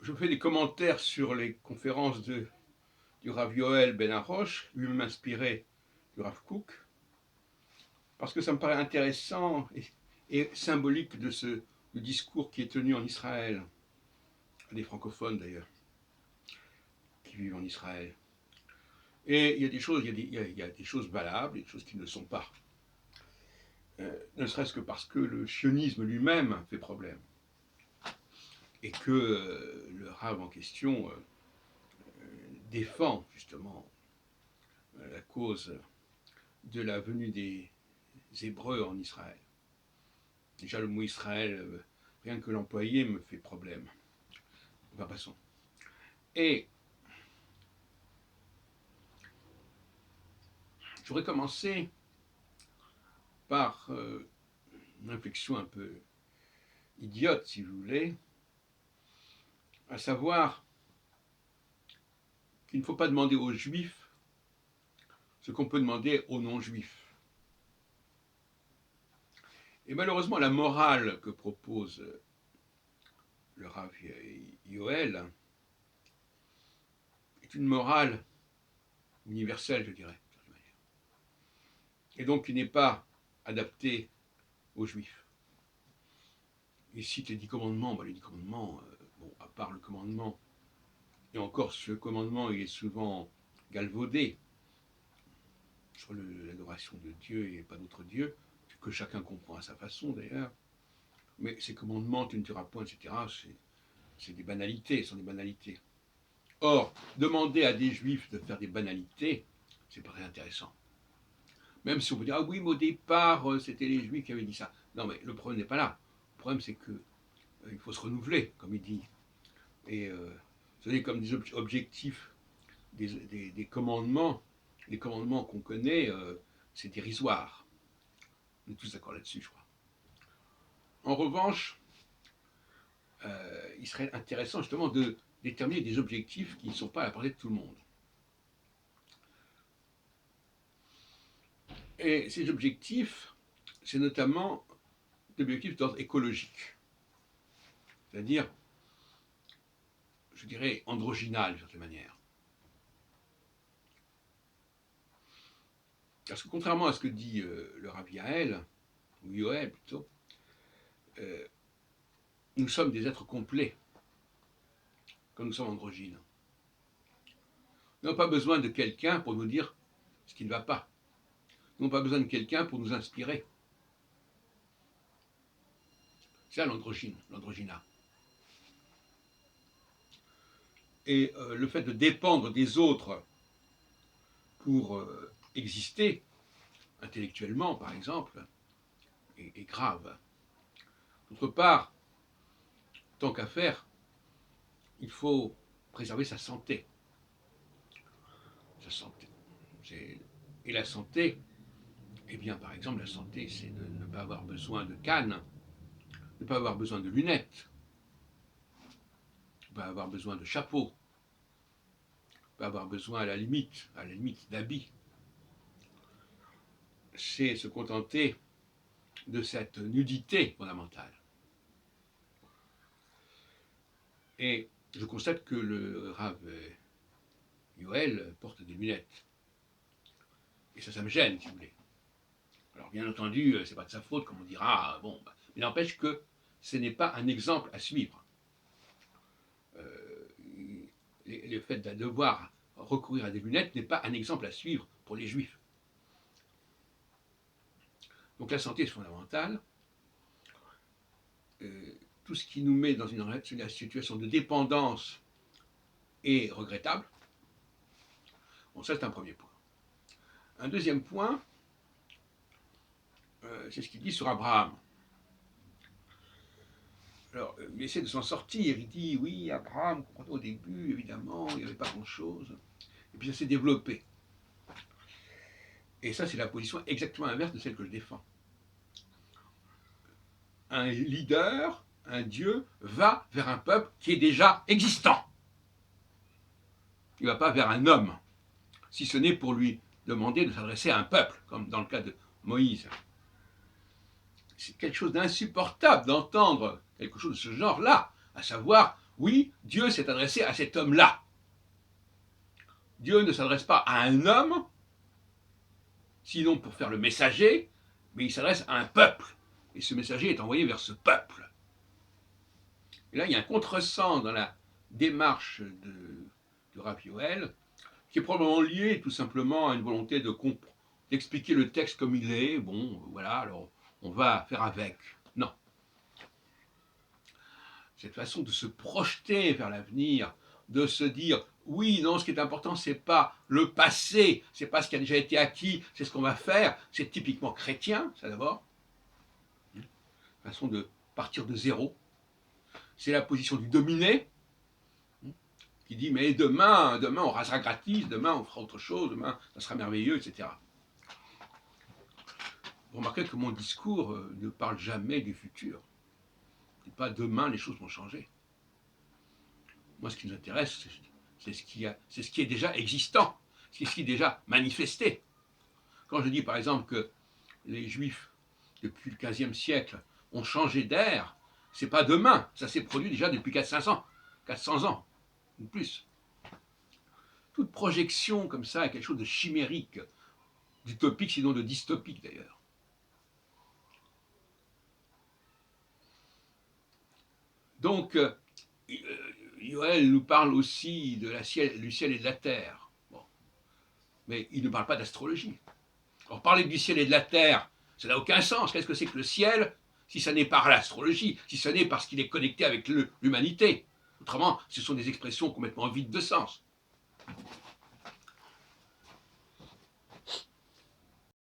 je fais des commentaires sur les conférences du Rav Yoel Ben Arosh, lui-même inspiré du Rav Kook, parce que ça me paraît intéressant et symbolique du discours qui est tenu en Israël, des francophones d'ailleurs, qui vivent en Israël. Et il y a des choses, il y a des choses valables et des choses qui ne le sont pas. Ne serait-ce que parce que le sionisme lui-même fait problème. Et que le Rav en question défend justement la cause de la venue des Hébreux en Israël. Déjà le mot Israël, rien que l'employer me fait problème. Enfin, passons. Et je voudrais commencer par une réflexion un peu idiote, si vous voulez, à savoir qu'il ne faut pas demander aux Juifs ce qu'on peut demander aux non-Juifs. Et malheureusement, la morale que propose le Rav Yoel est une morale universelle, je dirais, et donc qui n'est pas adaptée aux Juifs. Il cite les 10 commandements. Les 10 commandements, bon, à part le commandement, et encore ce commandement, il est souvent galvaudé sur l'adoration de Dieu et pas d'autre Dieu, que chacun comprend à sa façon d'ailleurs. Mais ces commandements, tu ne tueras point, etc., c'est des banalités, ce sont des banalités. Or, demander à des Juifs de faire des banalités, c'est pas très intéressant. Même si on peut dire, ah oui, mais au départ, c'était les Juifs qui avaient dit ça. Non, mais le problème n'est pas là. Le problème, c'est que il faut se renouveler, comme il dit. Et vous savez, comme des objectifs, des commandements, les commandements qu'on connaît, c'est dérisoire. On est tous d'accord là-dessus, je crois. En revanche, il serait intéressant justement de déterminer des objectifs qui ne sont pas à la portée de tout le monde. Et ces objectifs, c'est notamment des objectifs d'ordre écologique. C'est-à-dire, je dirais, androgynal, d'une certaine manière. Parce que contrairement à ce que dit le Rav Yael, ou Yoel plutôt, nous sommes des êtres complets quand nous sommes androgynes. Nous n'avons pas besoin de quelqu'un pour nous dire ce qui ne va pas. Nous n'avons pas besoin de quelqu'un pour nous inspirer. C'est ça l'androgyna. Et le fait de dépendre des autres pour exister, intellectuellement par exemple, est grave. D'autre part, tant qu'à faire, il faut préserver sa santé. Sa santé. Et la santé, eh bien par exemple, la santé, c'est de ne pas avoir besoin de cannes, de ne pas avoir besoin de lunettes, de ne pas avoir besoin de chapeau, de ne pas avoir besoin à la limite d'habits. C'est se contenter de cette nudité fondamentale. Et je constate que le Rav Yoel porte des lunettes. Et ça me gêne, si vous voulez. Alors bien entendu, c'est pas de sa faute, comme on dira, bon, mais n'empêche que ce n'est pas un exemple à suivre. Le fait de devoir recourir à des lunettes n'est pas un exemple à suivre pour les Juifs. Donc la santé est fondamentale. Tout ce qui nous met dans une situation de dépendance est regrettable. Bon, ça c'est un premier point. Un deuxième point, c'est ce qu'il dit sur Abraham. Alors, il essaie de s'en sortir, il dit, oui, Abraham, au début, évidemment, il n'y avait pas grand-chose. Et puis ça s'est développé. Et ça, c'est la position exactement inverse de celle que je défends. Un leader, un Dieu, va vers un peuple qui est déjà existant. Il ne va pas vers un homme, si ce n'est pour lui demander de s'adresser à un peuple, comme dans le cas de Moïse. C'est quelque chose d'insupportable d'entendre quelque chose de ce genre-là, à savoir, oui, Dieu s'est adressé à cet homme-là. Dieu ne s'adresse pas à un homme, sinon pour faire le messager, mais il s'adresse à un peuple. Et ce messager est envoyé vers ce peuple. Et là, il y a un contresens dans la démarche de Rav Yoel, qui est probablement lié tout simplement à une volonté d'expliquer le texte comme il est. Bon, voilà, alors on va faire avec. Non. Cette façon de se projeter vers l'avenir, de se dire, oui, non, ce qui est important, c'est pas le passé, c'est pas ce qui a déjà été acquis, c'est ce qu'on va faire. C'est typiquement chrétien, ça d'abord. Façon de partir de zéro. C'est la position du dominé, qui dit, mais demain on rasera gratis, demain on fera autre chose, demain ça sera merveilleux, etc. Vous remarquez que mon discours ne parle jamais du futur. Et pas demain les choses vont changer. Moi, ce qui nous intéresse, c'est ce qui est déjà existant, c'est ce qui est déjà manifesté. Quand je dis par exemple que les Juifs, depuis le XVe siècle, ont changé d'air, c'est pas demain, ça s'est produit déjà depuis 400 ans, ou plus. Toute projection comme ça est quelque chose de chimérique, d'utopique, sinon de dystopique d'ailleurs. Donc, Yoel nous parle aussi du ciel et de la terre. Bon. Mais il ne parle pas d'astrologie. Alors, parler du ciel et de la terre, ça n'a aucun sens. Qu'est-ce que c'est que le ciel si ça n'est pas l'astrologie, si ce n'est parce qu'il est connecté avec l'humanité? Autrement, ce sont des expressions complètement vides de sens.